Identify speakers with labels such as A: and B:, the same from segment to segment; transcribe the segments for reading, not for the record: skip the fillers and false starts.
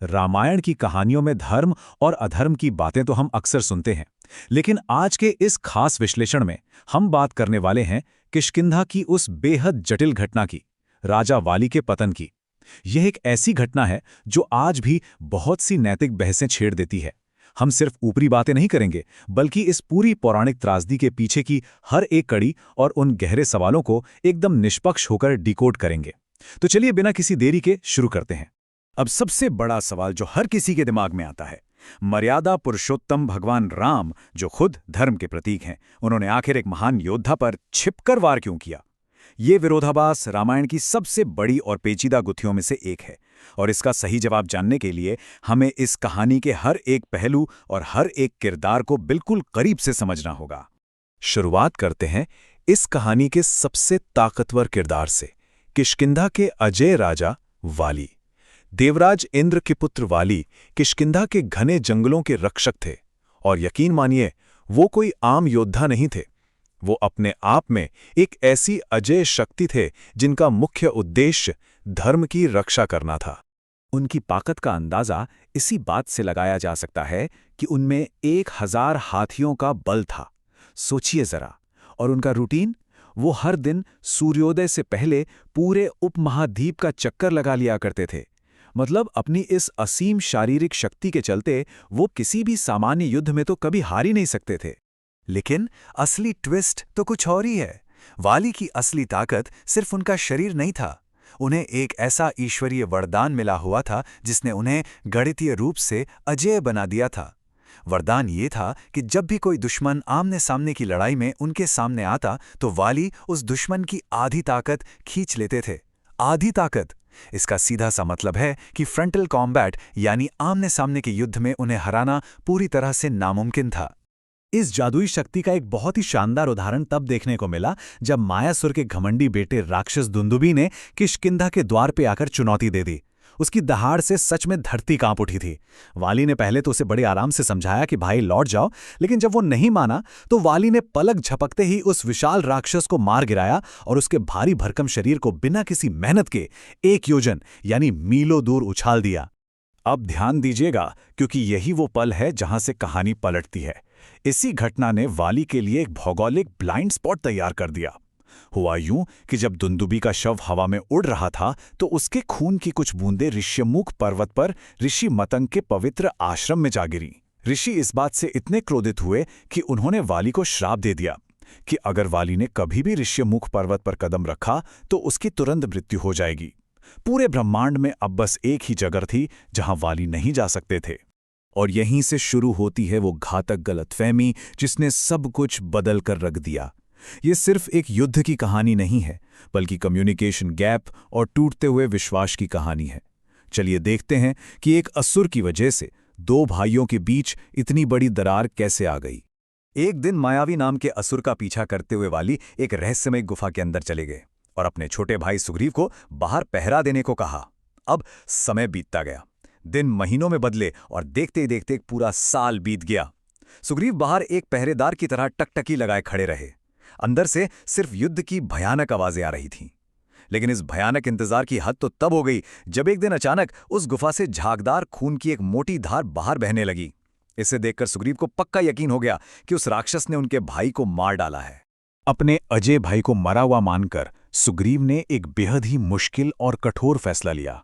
A: रामायण की कहानियों में धर्म और अधर्म की बातें तो हम अक्सर सुनते हैं, लेकिन आज के इस खास विश्लेषण में हम बात करने वाले हैं किष्किंधा की उस बेहद जटिल घटना की, राजा वाली के पतन की। यह एक ऐसी घटना है जो आज भी बहुत सी नैतिक बहसें छेड़ देती है। हम सिर्फ ऊपरी बातें नहीं करेंगे, बल्कि इस पूरी पौराणिक त्रासदी के पीछे की हर एक कड़ी और उन गहरे सवालों को एकदम निष्पक्ष होकर डिकोड करेंगे। तो चलिए बिना किसी देरी के शुरू करते हैं। अब सबसे बड़ा सवाल जो हर किसी के दिमाग में आता है, मर्यादा पुरुषोत्तम भगवान राम जो खुद धर्म के प्रतीक हैं, उन्होंने आखिर एक महान योद्धा पर छिपकर वार क्यों किया? ये विरोधाभास रामायण की सबसे बड़ी और पेचीदा गुत्थियों में से एक है, और इसका सही जवाब जानने के लिए हमें इस कहानी के हर एक पहलू और हर एक किरदार को बिल्कुल करीब से समझना होगा। शुरुआत करते हैं इस कहानी के सबसे ताकतवर किरदार से, किष्किंधा के अजय राजा वाली। देवराज इंद्र के पुत्र वाली किष्किंधा के घने जंगलों के रक्षक थे, और यकीन मानिए वो कोई आम योद्धा नहीं थे। वो अपने आप में एक ऐसी अजेय शक्ति थे जिनका मुख्य उद्देश्य धर्म की रक्षा करना था। उनकी ताकत का अंदाजा इसी बात से लगाया जा सकता है कि उनमें 1000 हाथियों का बल था। सोचिए जरा, और उनका रूटीन, वो हर दिन सूर्योदय से पहले पूरे उपमहाद्वीप का चक्कर लगा लिया करते थे। मतलब अपनी इस असीम शारीरिक शक्ति के चलते वो किसी भी सामान्य युद्ध में तो कभी हार ही नहीं सकते थे। लेकिन असली ट्विस्ट तो कुछ और ही है। वाली की असली ताकत सिर्फ उनका शरीर नहीं था, उन्हें एक ऐसा ईश्वरीय वरदान मिला हुआ था जिसने उन्हें गणितीय रूप से अजेय बना दिया था। वरदान ये था कि जब भी कोई दुश्मन आमने सामने की लड़ाई में उनके सामने आता तो वाली उस दुश्मन की आधी ताकत खींच लेते थे। आधी ताकत, इसका सीधा सा मतलब है कि फ्रंटल कॉम्बैट यानी आमने सामने के युद्ध में उन्हें हराना पूरी तरह से नामुमकिन था। इस जादुई शक्ति का एक बहुत ही शानदार उदाहरण तब देखने को मिला जब मायासुर के घमंडी बेटे राक्षस दुंदुभी ने किष्किंधा के द्वार पे आकर चुनौती दे दी। उसकी दहाड़ से सच में धरती कांप उठी थी। वाली ने पहले तो उसे बड़े आराम से समझाया कि भाई लौट जाओ, लेकिन जब वो नहीं माना तो वाली ने पलक झपकते ही उस विशाल राक्षस को मार गिराया और उसके भारी भरकम शरीर को बिना किसी मेहनत के 1 योजन यानी मीलों दूर उछाल दिया। अब ध्यान दीजिएगा, क्योंकि यही वो पल है जहां से कहानी पलटती है। इसी घटना ने वाली के लिए एक भौगोलिक ब्लाइंड स्पॉट तैयार कर दिया। हुआ यूं कि जब दुंदुभी का शव हवा में उड़ रहा था तो उसके खून की कुछ बूंदें ऋष्यमुख पर्वत पर ऋषि मतंग के पवित्र आश्रम में जा गिरी। ऋषि इस बात से इतने क्रोधित हुए कि उन्होंने वाली को श्राप दे दिया कि अगर वाली ने कभी भी ऋष्यमुख पर्वत पर कदम रखा तो उसकी तुरंत मृत्यु हो जाएगी। पूरे ब्रह्मांड में अब बस एक ही जगह थी जहां वाली नहीं जा सकते थे। और यहीं से शुरू होती है वो घातक गलतफहमी जिसने सब कुछ बदल कर रख दिया। ये सिर्फ एक युद्ध की कहानी नहीं है, बल्कि कम्युनिकेशन गैप और टूटते हुए विश्वास की कहानी है। चलिए देखते हैं कि एक असुर की वजह से 2 भाइयों के बीच इतनी बड़ी दरार कैसे आ गई। एक दिन मायावी नाम के असुर का पीछा करते हुए वाली एक रहस्यमय गुफा के अंदर चले गए और अपने छोटे भाई सुग्रीव को बाहर पहरा देने को कहा। अब समय बीतता गया, दिन महीनों में बदले और देखते ही देखते एक पूरा साल बीत गया। सुग्रीव बाहर एक पहरेदार की तरह टकटकी लगाए खड़े रहे। अंदर से सिर्फ युद्ध की भयानक आवाजें आ रही थीं। लेकिन इस भयानक इंतजार की हद तो तब हो गई जब एक दिन अचानक उस गुफा से झागदार खून की एक मोटी धार बाहर बहने लगी। इसे देखकर सुग्रीव को पक्का यकीन हो गया कि उस राक्षस ने उनके भाई को मार डाला है। अपने अजय भाई को मरा हुआ मानकर सुग्रीव ने एक बेहद ही मुश्किल और कठोर फैसला लिया।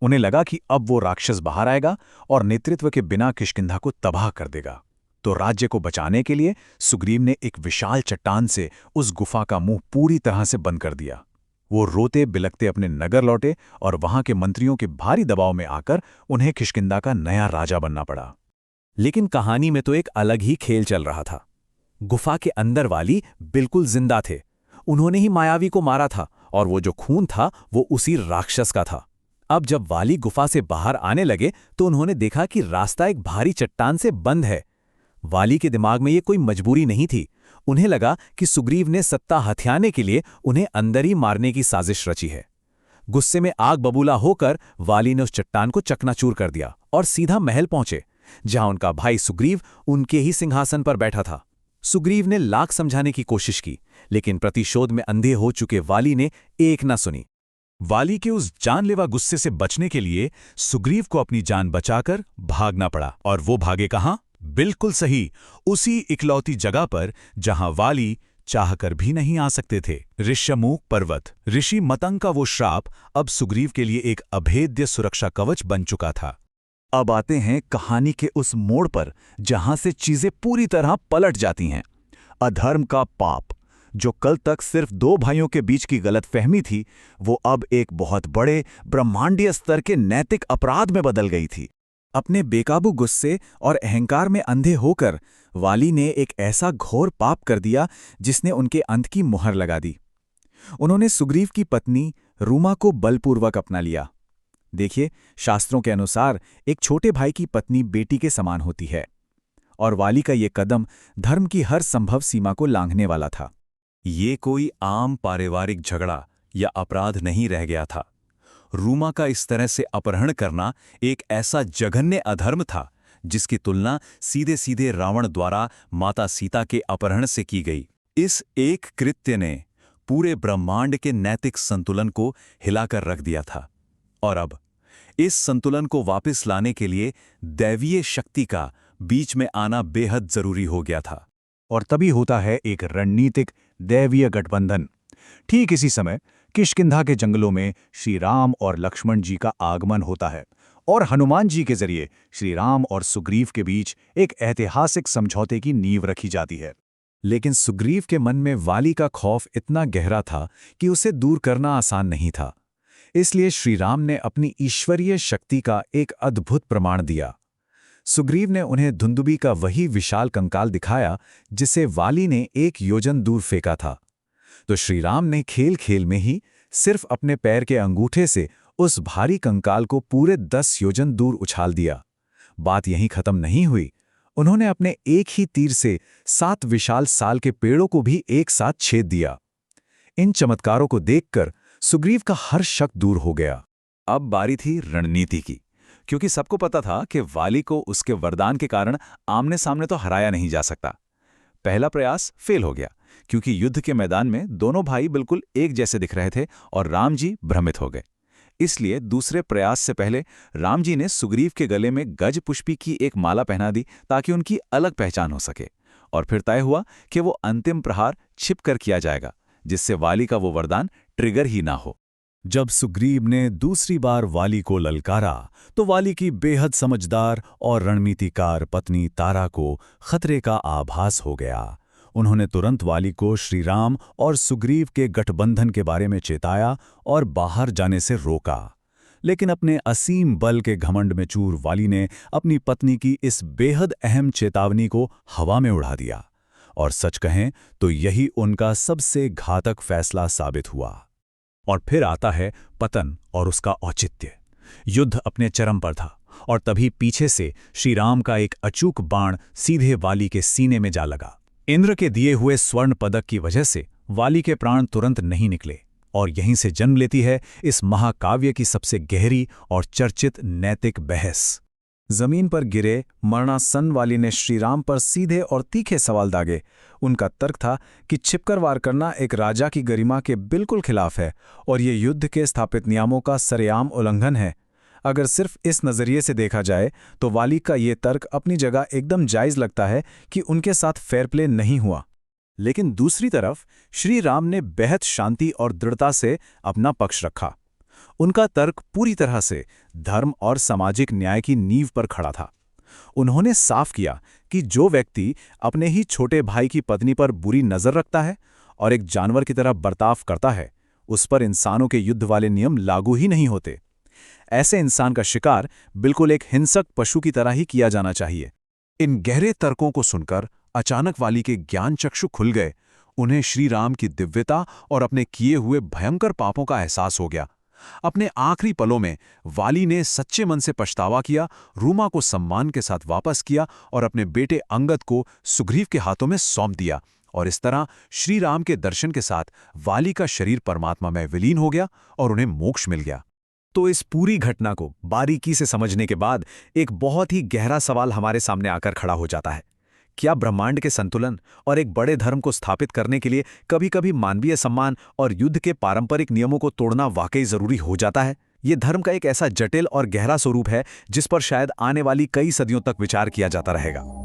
A: उन्हें लगा कि अब वो राक्षस बाहर आएगा और नेतृत्व के बिना किष्किंधा को तबाह कर देगा। तो राज्य को बचाने के लिए सुग्रीव ने एक विशाल चट्टान से उस गुफा का मुंह पूरी तरह से बंद कर दिया। वो रोते बिलखते अपने नगर लौटे और वहां के मंत्रियों के भारी दबाव में आकर उन्हें किष्किंधा का नया राजा बनना पड़ा। लेकिन कहानी में तो एक अलग ही खेल चल रहा था। गुफा के अंदर वाली बिल्कुल जिंदा थे। उन्होंने ही मायावी को मारा था और वो जो खून था वो उसी राक्षस का था। अब जब वाली गुफा से बाहर आने लगे तो उन्होंने देखा कि रास्ता एक भारी चट्टान से बंद है। वाली के दिमाग में ये कोई मजबूरी नहीं थी। उन्हें लगा कि सुग्रीव ने सत्ता हथियाने के लिए उन्हें अंदर ही मारने की साजिश रची है। गुस्से में आग बबूला होकर वाली ने उस चट्टान को चकनाचूर कर दिया और सीधा महल पहुंचे, जहां उनका भाई सुग्रीव उनके ही सिंहासन पर बैठा था। सुग्रीव ने लाख समझाने की कोशिश की, लेकिन प्रतिशोध में अंधे हो चुके वाली ने एक न सुनी। वाली के उस जानलेवा गुस्से से बचने के लिए सुग्रीव को अपनी जान बचाकर भागना पड़ा। और वो भागे कहां? बिल्कुल सही, उसी इकलौती जगह पर जहां वाली चाहकर भी नहीं आ सकते थे। ऋष्यमूक पर्वत। ऋषि मतंग का वो श्राप अब सुग्रीव के लिए एक अभेद्य सुरक्षा कवच बन चुका था। अब आते हैं कहानी के उस मोड़ पर जहां से चीजें पूरी तरह पलट जाती हैं। अधर्म का पाप, जो कल तक सिर्फ दो भाइयों के बीच की गलतफहमी थी, वो अब एक बहुत बड़े ब्रह्मांडीय स्तर के नैतिक अपराध में बदल गई थी। अपने बेकाबू गुस्से और अहंकार में अंधे होकर वाली ने एक ऐसा घोर पाप कर दिया जिसने उनके अंत की मुहर लगा दी। उन्होंने सुग्रीव की पत्नी रूमा को बलपूर्वक अपना लिया। देखिए, शास्त्रों के अनुसार एक छोटे भाई की पत्नी बेटी के समान होती है, और वाली का ये कदम धर्म की हर संभव सीमा को लांघने वाला था। ये कोई आम पारिवारिक झगड़ा या अपराध नहीं रह गया था। रूमा का इस तरह से अपहरण करना एक ऐसा जघन्य अधर्म था जिसकी तुलना सीधे सीधे रावण द्वारा माता सीता के अपहरण से की गई। इस एक कृत्य ने पूरे ब्रह्मांड के नैतिक संतुलन को हिलाकर रख दिया था, और अब इस संतुलन को वापस लाने के लिए दैवीय शक्ति का बीच में आना बेहद जरूरी हो गया था। और तभी होता है एक रणनीतिक दैवीय गठबंधन। ठीक इसी समय किष्किंधा के जंगलों में श्री राम और लक्ष्मण जी का आगमन होता है, और हनुमान जी के जरिए श्री राम और सुग्रीव के बीच एक ऐतिहासिक समझौते की नींव रखी जाती है। लेकिन सुग्रीव के मन में वाली का खौफ इतना गहरा था कि उसे दूर करना आसान नहीं था। इसलिए श्री राम ने अपनी ईश्वरीय शक्ति का एक अद्भुत प्रमाण दिया। सुग्रीव ने उन्हें धुंदुबी का वही विशाल कंकाल दिखाया जिसे वाली ने 1 योजन दूर फेंका था। तो श्री राम ने खेल खेल में ही सिर्फ अपने पैर के अंगूठे से उस भारी कंकाल को पूरे 10 योजन दूर उछाल दिया। बात यहीं खत्म नहीं हुई। उन्होंने अपने एक ही तीर से 7 विशाल साल के पेड़ों को भी एक साथ छेद दिया। इन चमत्कारों को देखकर सुग्रीव का हर शक दूर हो गया। अब बारी थी रणनीति की, क्योंकि सबको पता था कि वाली को उसके वरदान के कारण आमने सामने तो हराया नहीं जा सकता। पहला प्रयास फेल हो गया, क्योंकि युद्ध के मैदान में दोनों भाई बिल्कुल एक जैसे दिख रहे थे और राम जी भ्रमित हो गए। इसलिए दूसरे प्रयास से पहले राम जी ने सुग्रीव के गले में गज पुष्पी की एक माला पहना दी ताकि उनकी अलग पहचान हो सके। और फिर तय हुआ कि वो अंतिम प्रहार छिपकर किया जाएगा, जिससे वाली का वो वरदान ट्रिगर ही ना हो। जब सुग्रीव ने दूसरी बार वाली को ललकारा तो वाली की बेहद समझदार और रणनीतिकार पत्नी तारा को खतरे का आभास हो गया। उन्होंने तुरंत वाली को श्रीराम और सुग्रीव के गठबंधन के बारे में चेताया और बाहर जाने से रोका। लेकिन अपने असीम बल के घमंड में चूर वाली ने अपनी पत्नी की इस बेहद अहम चेतावनी को हवा में उड़ा दिया, और सच कहें तो यही उनका सबसे घातक फैसला साबित हुआ। और फिर आता है पतन और उसका औचित्य। युद्ध अपने चरम पर था, और तभी पीछे से श्रीराम का एक अचूक बाण सीधे वाली के सीने में जा लगा। इंद्र के दिए हुए स्वर्ण पदक की वजह से वाली के प्राण तुरंत नहीं निकले, और यहीं से जन्म लेती है इस महाकाव्य की सबसे गहरी और चर्चित नैतिक बहस। जमीन पर गिरे मरणासन वाली ने श्रीराम पर सीधे और तीखे सवाल दागे। उनका तर्क था कि छिपकर वार करना एक राजा की गरिमा के बिल्कुल खिलाफ है, और ये युद्ध के स्थापित नियमों का सरेआम उल्लंघन है। अगर सिर्फ इस नज़रिए से देखा जाए तो वाली का ये तर्क अपनी जगह एकदम जायज़ लगता है कि उनके साथ फेयर प्ले नहीं हुआ। लेकिन दूसरी तरफ श्री राम ने बेहद शांति और दृढ़ता से अपना पक्ष रखा। उनका तर्क पूरी तरह से धर्म और सामाजिक न्याय की नींव पर खड़ा था। उन्होंने साफ किया कि जो व्यक्ति अपने ही छोटे भाई की पत्नी पर बुरी नज़र रखता है और एक जानवर की तरह बर्ताव करता है, उस पर इंसानों के युद्ध वाले नियम लागू ही नहीं होते। ऐसे इंसान का शिकार बिल्कुल एक हिंसक पशु की तरह ही किया जाना चाहिए। इन गहरे तर्कों को सुनकर अचानक वाली के ज्ञान चक्षु खुल गए। उन्हें श्री राम की दिव्यता और अपने किए हुए भयंकर पापों का एहसास हो गया। अपने आखिरी पलों में वाली ने सच्चे मन से पछतावा किया, रूमा को सम्मान के साथ वापस किया और अपने बेटे अंगद को सुग्रीव के हाथों में सौंप दिया। और इस तरह श्री राम के दर्शन के साथ वाली का शरीर परमात्मा में विलीन हो गया और उन्हें मोक्ष मिल गया। तो इस पूरी घटना को बारीकी से समझने के बाद एक बहुत ही गहरा सवाल हमारे सामने आकर खड़ा हो जाता है क्या ब्रह्मांड के संतुलन और एक बड़े धर्म को स्थापित करने के लिए कभी-कभी मानवीय सम्मान और युद्ध के पारंपरिक नियमों को तोड़ना वाकई जरूरी हो जाता है? ये धर्म का एक ऐसा जटिल और गहरा स्वरूप है जिस पर शायद आने वाली कई सदियों तक विचार किया जाता रहेगा।